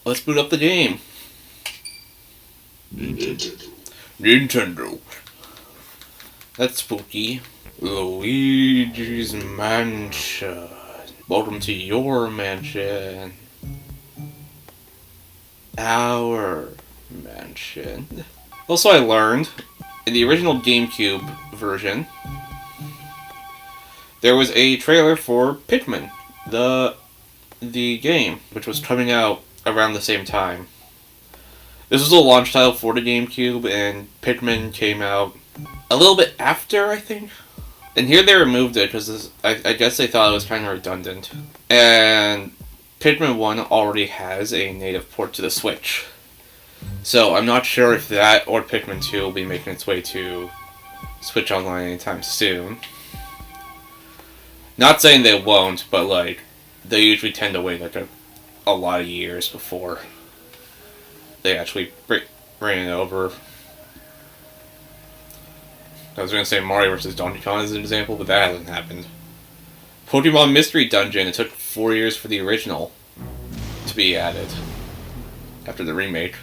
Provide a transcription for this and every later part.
Let's boot up the game. Nintendo. That's spooky. Luigi's Mansion. Welcome to your mansion. Our mansion. Also, I learned, in the original GameCube version, there was a trailer for Pikmin, the game, which was coming out around the same time. This was the launch title for the GameCube, and Pikmin came out a little bit after, I think. And here they removed it because I guess they thought it was kind of redundant. And Pikmin 1 already has a native port to the Switch. So I'm not sure if that or Pikmin 2 will be making its way to Switch Online anytime soon. Not saying they won't, but like, they usually tend to wait like a lot of years before they actually bring it over. I was going to say Mario vs. Donkey Kong as an example, but that hasn't happened. Pokemon Mystery Dungeon, it took 4 years for the original to be added after the remake.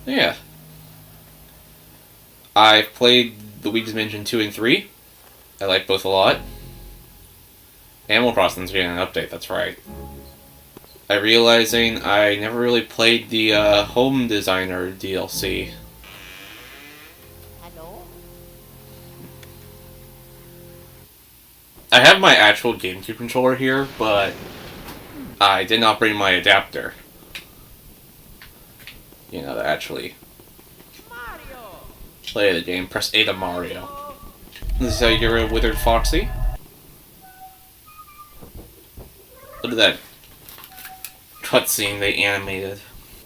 Yeah. I've played Luigi's Mansion 2 and 3. I like both a lot. Animal Crossing's getting an update, that's right. I'm realizing I never really played the Home Designer DLC. Hello? I have my actual GameCube controller here, but I did not bring my adapter. You know, to actually play the game. Press A to Mario. This is how you get rid of Withered Foxy. Look at that cutscene they animated.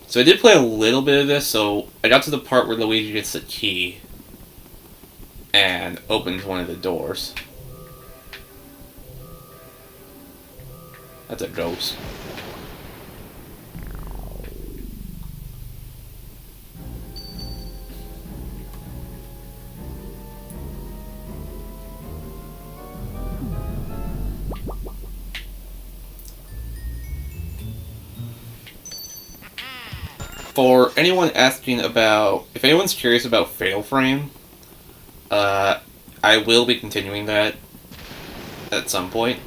So I did play a little bit of this, so I got to the part where Luigi gets the key and opens one of the doors. That's a ghost. For anyone asking about, if anyone's curious about Fatal Frame, I will be continuing that at some point.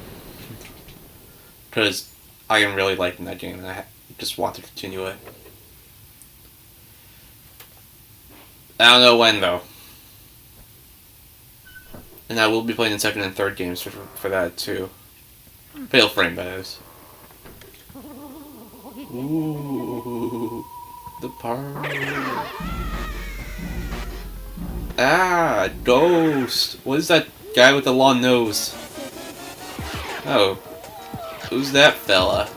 Because I am really liking that game and I just want to continue it. I don't know when though. And I will be playing the second and third games for that too. Fatal Frame, that is. Ooh. The party. Ah, ghost. What is that guy with the long nose? Oh. Who's that fella?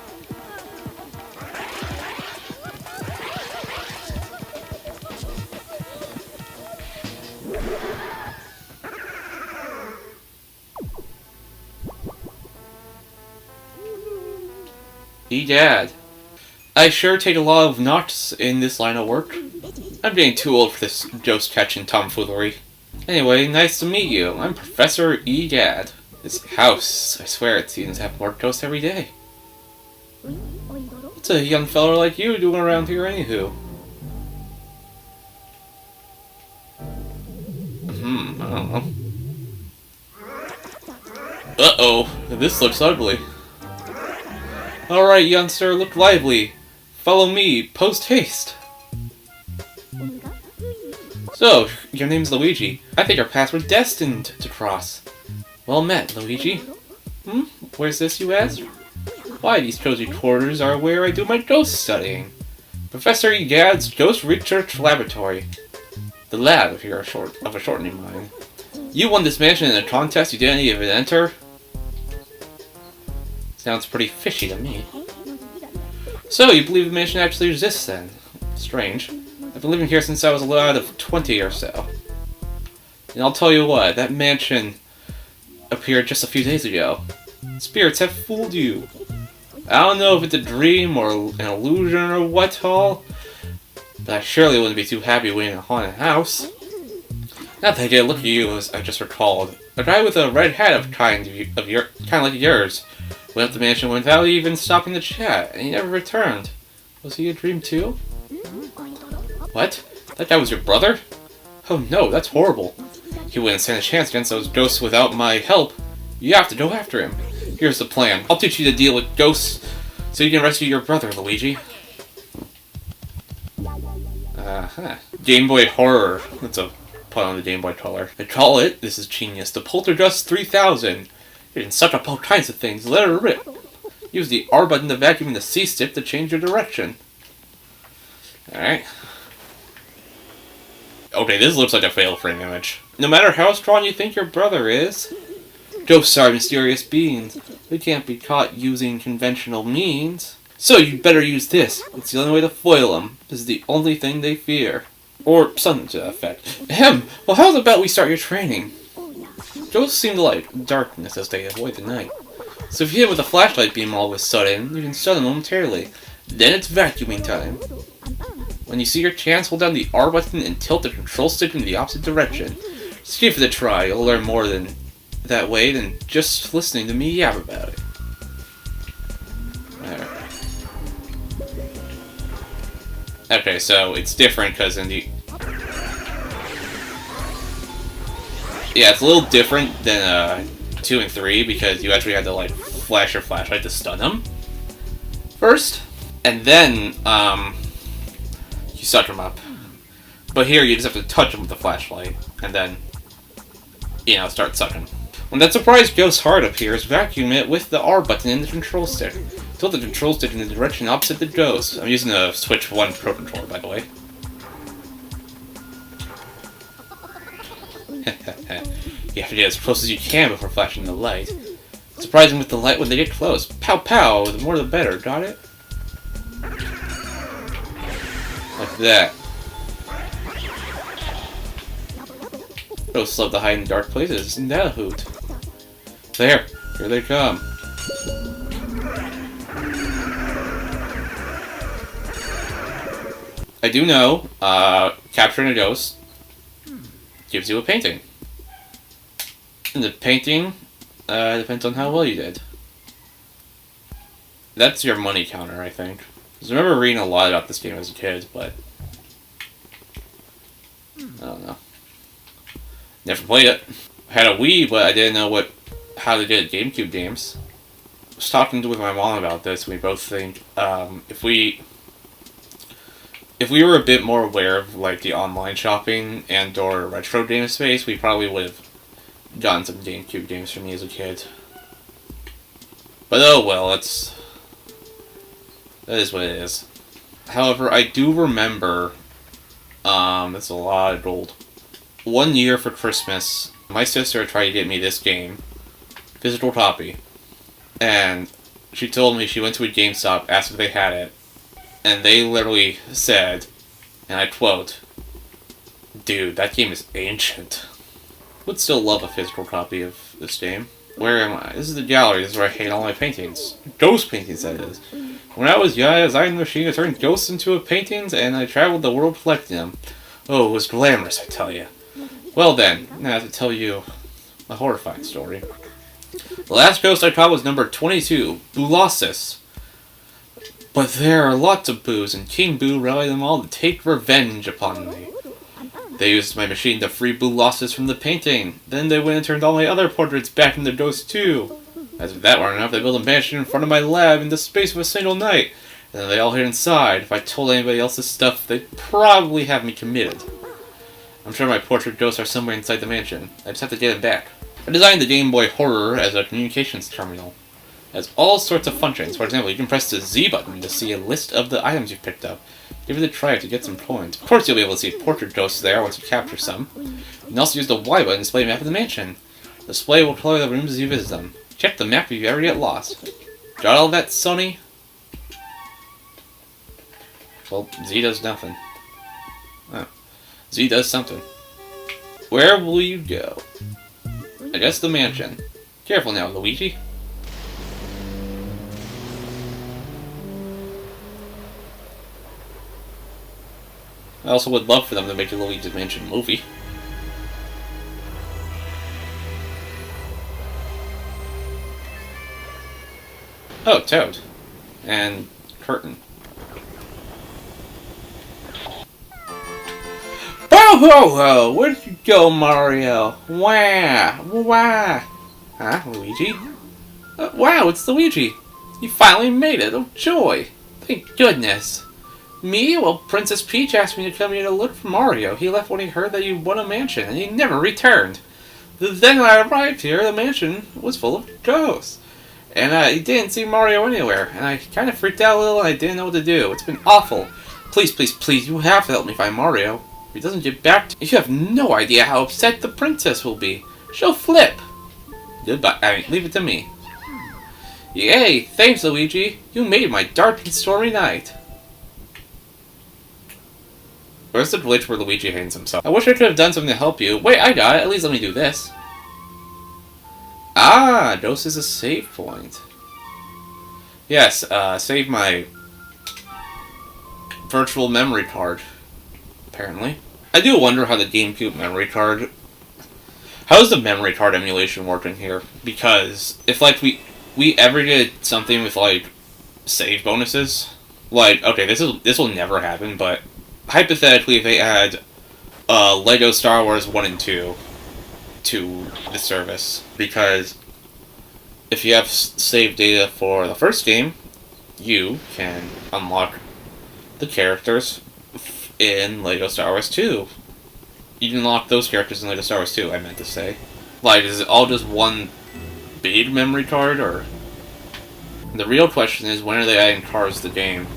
Egad. I sure take a lot of knocks in this line of work. I'm getting too old for this ghost-catching tomfoolery. Anyway, nice to meet you. I'm Professor Egad. This house, I swear it seems to have more ghosts every day. What's a young fella like you doing around here anywho? I don't know. Uh-oh, this looks ugly. Alright, youngster, look lively. Follow me, post-haste. So, your name's Luigi. I think our paths were destined to cross. Well met, Luigi. Where's this, you ask? Why, these cozy quarters are where I do my ghost studying. Professor Egad's Ghost Research Laboratory. The lab, if you're of a shortening mind. You won this mansion in a contest you didn't even enter? Sounds pretty fishy to me. So, you believe the mansion actually exists then? Strange. I've been living here since I was a lad of 20 or so. And I'll tell you what, that mansion appeared just a few days ago. Spirits have fooled you. I don't know if it's a dream or an illusion or what all, but I surely wouldn't be too happy waiting in a haunted house. Not that I get a look at you, as I just recalled, A guy with a red hat kind like yours went up the mansion without even stopping to chat, and he never returned. Was he a dream too? What? That guy was your brother? Oh no, that's horrible. He wouldn't stand a chance against those ghosts without my help. You have to go after him. Here's the plan. I'll teach you to deal with ghosts so you can rescue your brother, Luigi. Game Boy Horror. That's a put on the Game Boy Color. They call it, this is genius, the Poltergust 3000. You can suck up all kinds of things, let her rip. Use the R button to vacuum and the C stick to change your direction. Alright. Okay, this looks like a fail frame image. No matter how strong you think your brother is, ghosts are mysterious beings. They can't be caught using conventional means. So you'd better use this. It's the only way to foil them. This is the only thing they fear. Or something to that effect. Ahem! Well, how about we start your training? Ghosts seem to like darkness as they avoid the night. So if you hit with a flashlight beam all of a sudden, you can stun them momentarily. Then it's vacuuming time. When you see your chance, hold down the R button and tilt the control stick in the opposite direction. Just give it a try. You'll learn more than that way than just listening to me yap about it. Alright. Okay, so it's different because in the... Yeah, it's a little different than 2 and 3 because you actually had to like flash your flashlight to stun them first, and then you suck them up. But here you just have to touch them with the flashlight and then, you know, start sucking. When that surprise ghost heart appears, vacuum it with the R button in the control stick. Tilt the control stick in the direction opposite the ghost. I'm using a Switch 1 Pro Controller, by the way. You have to get as close as you can before flashing the light. Surprise them with the light when they get close. Pow pow, the more the better, got it? Like that. Ghosts love to hide in dark places, isn't that a hoot? There, here they come. I do know, capturing a ghost gives you a painting. And the painting depends on how well you did. That's your money counter, I think. I remember reading a lot about this game as a kid, but I don't know. Never played it. I had a Wii, but I didn't know how to get GameCube games. I was talking with my mom about this. We both think if we were a bit more aware of like the online shopping and or retro game space, we probably would have gotten some GameCube games for me as a kid. But oh well, that is what it is. However, I do remember, it's a lot of gold. One year for Christmas, my sister tried to get me this game, physical copy, and she told me she went to a GameStop, asked if they had it, and they literally said, and I quote, "Dude, that game is ancient." Would still love a physical copy of this game. Where am I? This is the gallery. This is where I hang all my paintings. Ghost paintings, that is. When I was young, I designed a machine to turn ghosts into paintings, and I traveled the world collecting them. Oh, it was glamorous, I tell you. Well then, now I have to tell you a horrifying story. The last ghost I caught was number 22, Boolossus. But there are lots of Boos, and King Boo rallied them all to take revenge upon me. They used my machine to free Boolossus from the painting. Then they went and turned all my other portraits back into ghosts too. As if that weren't enough, they built a mansion in front of my lab in the space of a single night. And then they all hid inside. If I told anybody else's stuff, they'd probably have me committed. I'm sure my portrait ghosts are somewhere inside the mansion. I just have to get them back. I designed the Game Boy Horror as a communications terminal. It has all sorts of functions. For example, you can press the Z button to see a list of the items you've picked up. Give it a try to get some coins. Of course you'll be able to see portrait ghosts there once you capture some. You can also use the Y button to display a map of the mansion. The display will color the rooms as you visit them. Check the map if you ever get lost. Got all that, Sony? Well, Z does nothing. Oh. Z does something. Where will you go? I guess the mansion. Careful now, Luigi. I also would love for them to make a Luigi's Mansion movie. Oh, Toad. And Curtain. Whoa, whoa, whoa! Where'd you go, Mario? Wah! Wah! Huh, Luigi? Wow, it's Luigi! You finally made it! Oh, joy! Thank goodness! Me? Well, Princess Peach asked me to come here to look for Mario. He left when he heard that you won a mansion, and he never returned. Then when I arrived here, the mansion was full of ghosts. And I didn't see Mario anywhere, and I kind of freaked out a little, and I didn't know what to do. It's been awful. Please, please, please, you have to help me find Mario. If he doesn't get back to you, have no idea how upset the princess will be. She'll flip. Goodbye. Leave it to me. Yay! Thanks, Luigi. You made my dark and stormy night. Where's the glitch where Luigi hangs himself? I wish I could have done something to help you. Wait, I got it. At least let me do this. Ah, Dose is a save point. Yes, save my virtual memory card. Apparently. I do wonder how the GameCube memory card... How's the memory card emulation working here? Because if, like, we ever did something with, like, save bonuses... Like, okay, this will never happen, but... Hypothetically, if they add LEGO Star Wars 1 and 2 to the service, because if you have saved data for the first game, you can unlock the characters in LEGO Star Wars 2. You can unlock those characters in LEGO Star Wars 2, I meant to say. Like, is it all just one big memory card, or... The real question is, when are they adding cars to the game?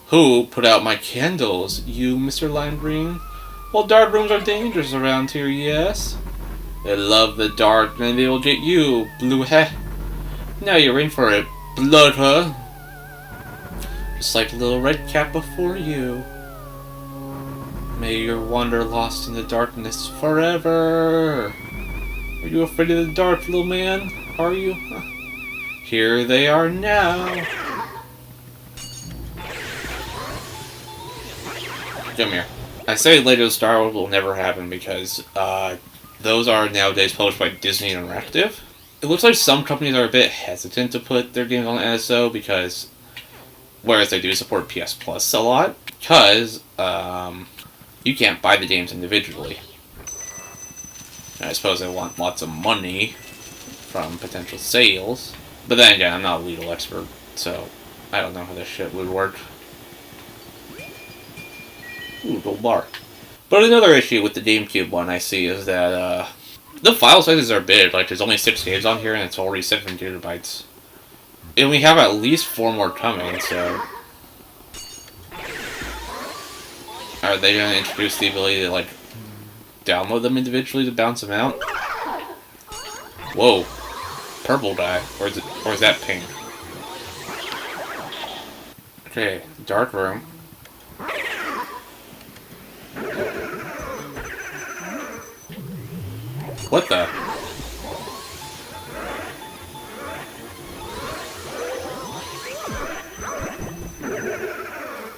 Who put out my candles? You, Mr. Lime Green? Well, dark rooms are dangerous around here, yes? They love the dark, and they will get you, Blue Heh. Now you're in for it, Blood Huh? Just like the little red cap before you. May your wander lost in the darkness forever. Are you afraid of the dark, little man? Are you? Here they are now. Come here. I say LEGO Star Wars will never happen because those are nowadays published by Disney Interactive. It looks like some companies are a bit hesitant to put their games on NSO because, whereas they do support PS Plus a lot, because you can't buy the games individually. And I suppose they want lots of money from potential sales. But then again, I'm not a legal expert, so I don't know how this shit would work. Ooh, gold bar. But another issue with the GameCube one I see is that the file sizes are big. Like, there's only 6 games on here, and it's already 7 gigabytes. And we have at least 4 more coming, so... Are they going to introduce the ability to, like, download them individually to bounce them out? Whoa. Purple guy. Or is that pink? Okay, dark room. What the?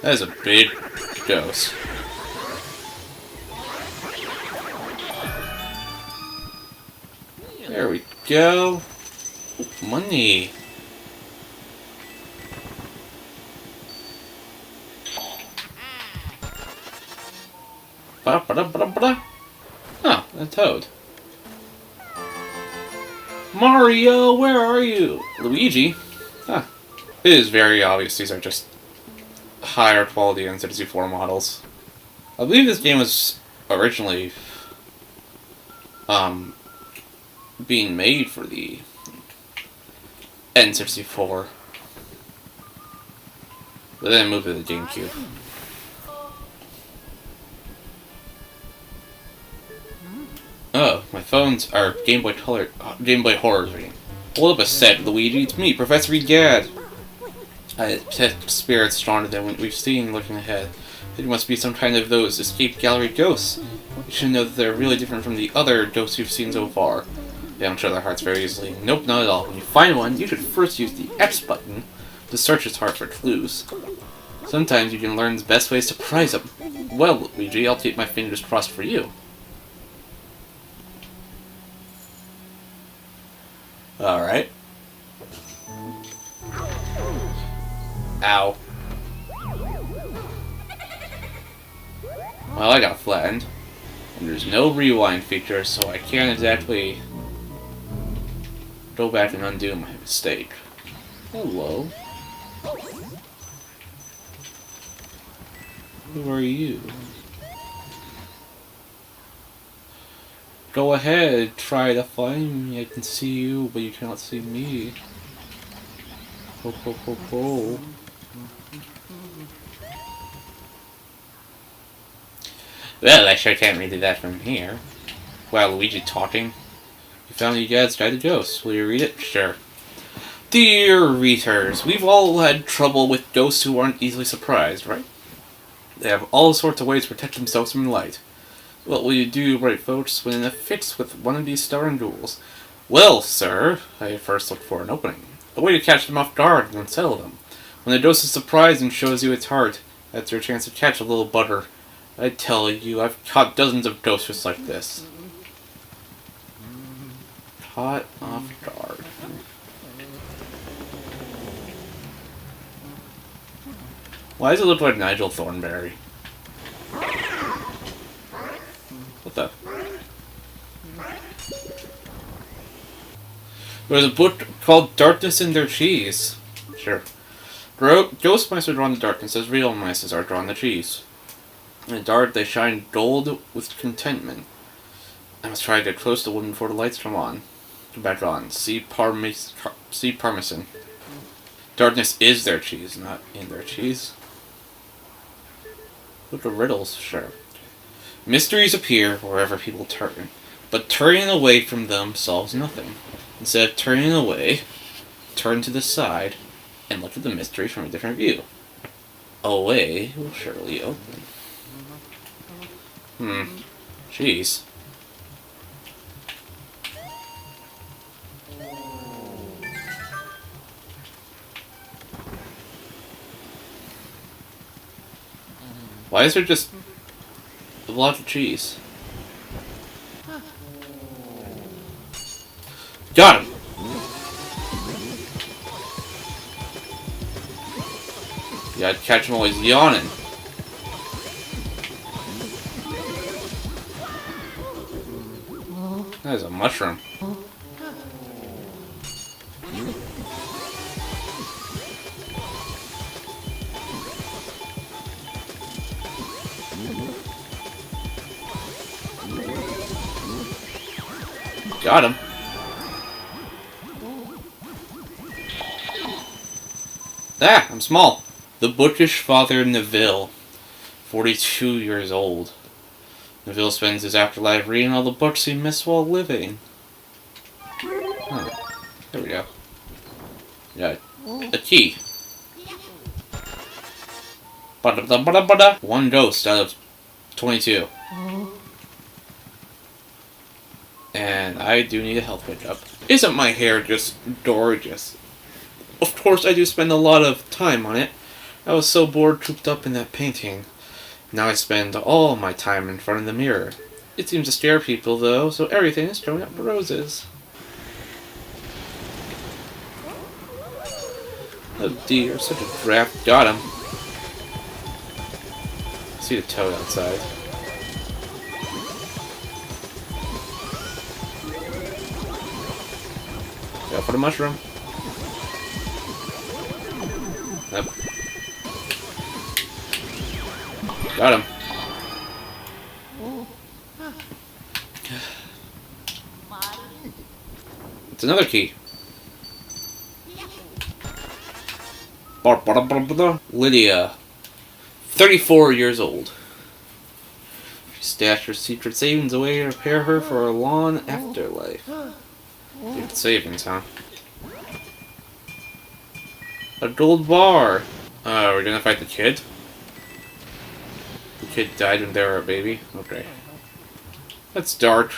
That is a big ghost. There we go. Ooh, money. Ba-da-ba-da-ba-da. Oh, a toad. Mario, where are you? Luigi? Huh. It is very obvious these are just higher quality N64 models. I believe this game was originally being made for the N64, but then moved to the GameCube. Oh, my phones are Game Boy Color, Game Boy Horror reading. Hold up a sec, Luigi. It's me, Professor Egad. I detect spirits stronger than what we've seen looking ahead. It must be some kind of those escape gallery ghosts. You should know that they're really different from the other ghosts you've seen so far. They don't show their hearts very easily. Nope, not at all. When you find one, you should first use the X button to search its heart for clues. Sometimes you can learn the best ways to prize them. Well, Luigi, I'll keep my fingers crossed for you. Alright. Ow. Well, I got flattened. And there's no rewind feature, so I can't exactly go back and undo my mistake. Hello. Who are you? Go ahead, try to find me. I can see you, but you cannot see me. Ho ho ho ho. Well, I sure can't read that from here. Wow, Luigi talking. You found LUIGI'S Guide to Ghosts. Will you read it? Sure. Dear readers, we've all had trouble with ghosts who aren't easily surprised, right? They have all sorts of ways to protect themselves from light. What will you do, right folks, when in a fix with one of these stubborn ghouls? Well, sir, I first look for an opening. A way to catch them off guard and unsettle them. When the ghost is surprised and shows you its heart, that's your chance to catch a little butter. I tell you, I've caught dozens of ghosts just like this. Caught off guard. Why does it look like Nigel Thornberry? What the? There's a book called Darkness in Their Cheese. Sure. Ghost mice are drawn to darkness as real mice are drawn to cheese. In the dark, they shine gold with contentment. I must try to get close to one before the lights come on. Come back on. See Parmesan. Darkness is their cheese, not in their cheese. Look at riddles, sure. Mysteries appear wherever people turn, but turning away from them solves nothing. Instead of turning away, turn to the side and look at the mystery from a different view. A way will surely open. Jeez. Why is there just a block of cheese? Got him! You gotta catch him while he's yawning. That is a mushroom. Got him. Ah, I'm small. The bookish father Neville, 42 years old. Neville spends his afterlife reading all the books he missed while living. Huh. There we go. Yeah, a key. One ghost out of 22. And I do need a health pickup. Isn't my hair just gorgeous? Of course I do spend a lot of time on it. I was so bored cooped up in that painting. Now I spend all my time in front of the mirror. It seems to scare people though, so everything is showing up roses. Oh dear, such a draft. Got him. I see the toad outside. Go for the mushroom. Yep. Got him. It's another key. Lydia, 34 years old. She stashed her secret savings away to prepare her for a long afterlife. Secret savings, huh? A gold bar. We're gonna fight the kid? The kid died when they were a baby? Okay. That's dark.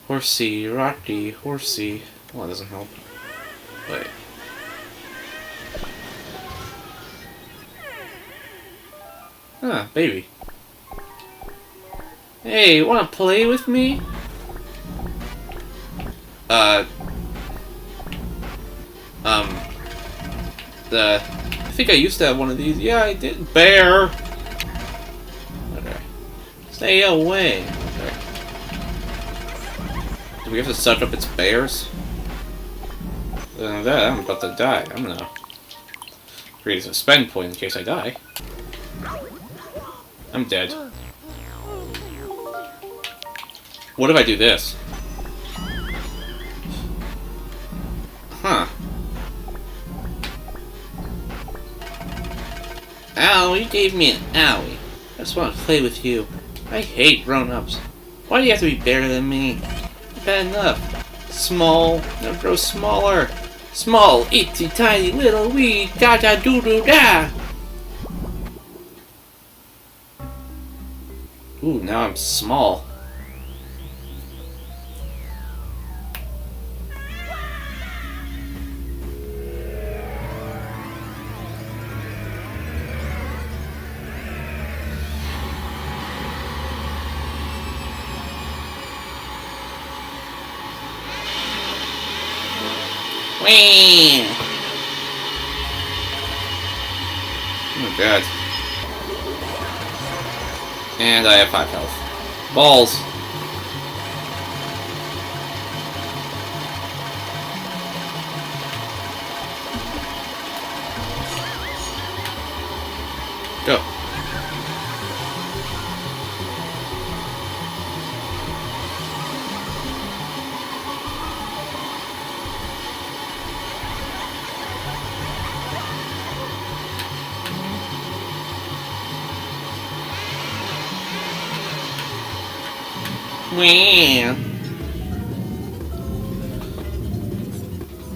Horsey, Rocky, horsey. Well, that doesn't help. Wait. Ah, baby. Hey, wanna play with me? I think I used to have one of these. Yeah, I did. Bear! Okay. Stay away. Okay. Do we have to suck up its bears? I'm about to die. I'm gonna create a spend point in case I die. I'm dead. What if I do this? Huh. Ow, you gave me an owie. I just want to play with you. I hate grown-ups. Why do you have to be better than me? Bad enough. Small, now grow smaller. Small, itsy tiny little wee da da doo doo da. Ooh, now I'm small. Whee! Oh god. And I have 5 health. Balls! Go.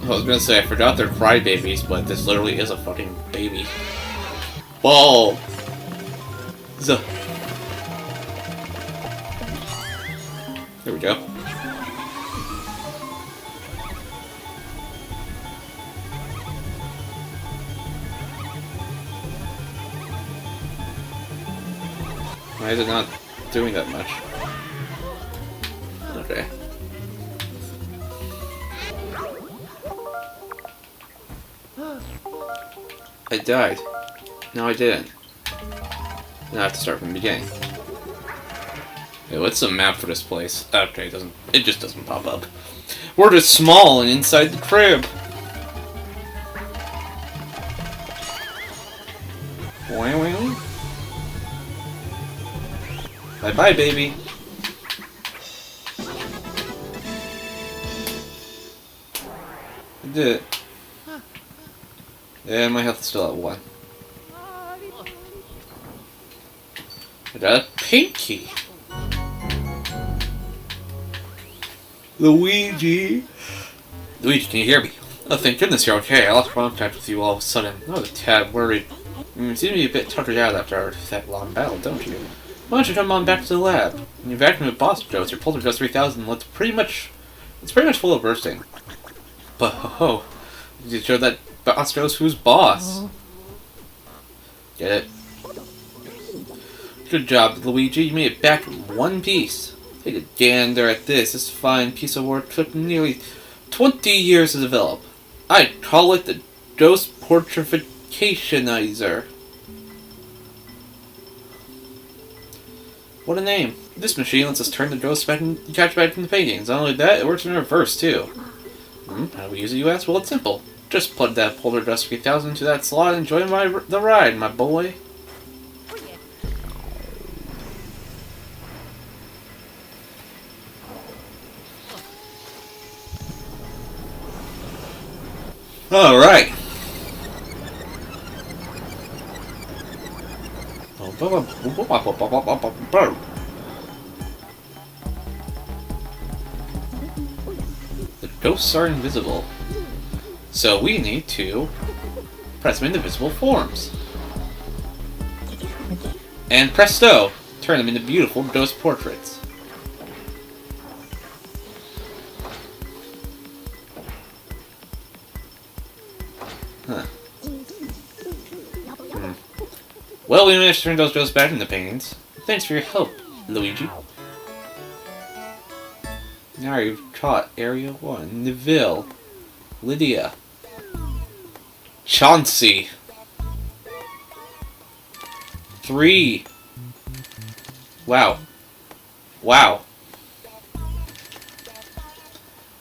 I was gonna say, I forgot they're crybabies, but this literally is a fucking baby. Ball! There we go. Why is it not doing that much? Okay. I died. No, I didn't. Now I have to start from the beginning. Hey, what's the map for this place? Okay, it just doesn't pop up. We're just small and inside the crib. Bye bye, baby. I did it. Yeah, my health is still at 1. I got a pinky. Luigi! Luigi, can you hear me? Oh, thank goodness you're okay. I lost contact with you all of a sudden. I was a tad worried. You seem to be a bit tuckered out after that long battle, don't you? Why don't you come on back to the lab? When you vacuum with boss dose, your poltergeist 3000 looks pretty much full of bursting. But ho, you show that boss dose who's boss. Get it? Good job, Luigi. You made it back in one piece. Take a gander at this. This fine piece of work took nearly 20 years to develop. I'd call it the dose portrificationizer. What a name. This machine lets us turn the ghosts back and catch back in the paintings. Not only that, it works in reverse, too. How do we use it, you ask? Well, it's simple. Just plug that poltergeist 3000 into that slot and enjoy the ride, my boy. Alright. The ghosts are invisible. So we need to press them into visible forms. And presto! Turn them into beautiful ghost portraits. Huh. Well, we managed to turn those ghosts back into paintings. Thanks for your help, Luigi. Now you've caught Area 1. Neville. Lydia. Chauncey. 3. Wow. Wow.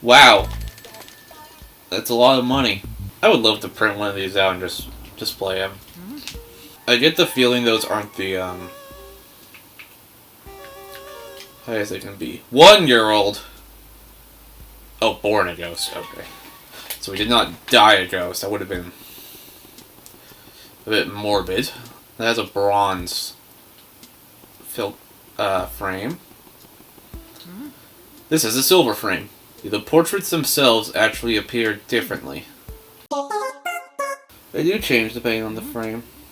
Wow. That's a lot of money. I would love to print one of these out and just display them. I get the feeling those aren't the, how is it gonna be? 1-year-old! Oh, born a ghost. Okay. So we did not die a ghost. That would have been a bit morbid. That has a bronze frame. This is a silver frame. The portraits themselves actually appear differently. They do change depending on the frame.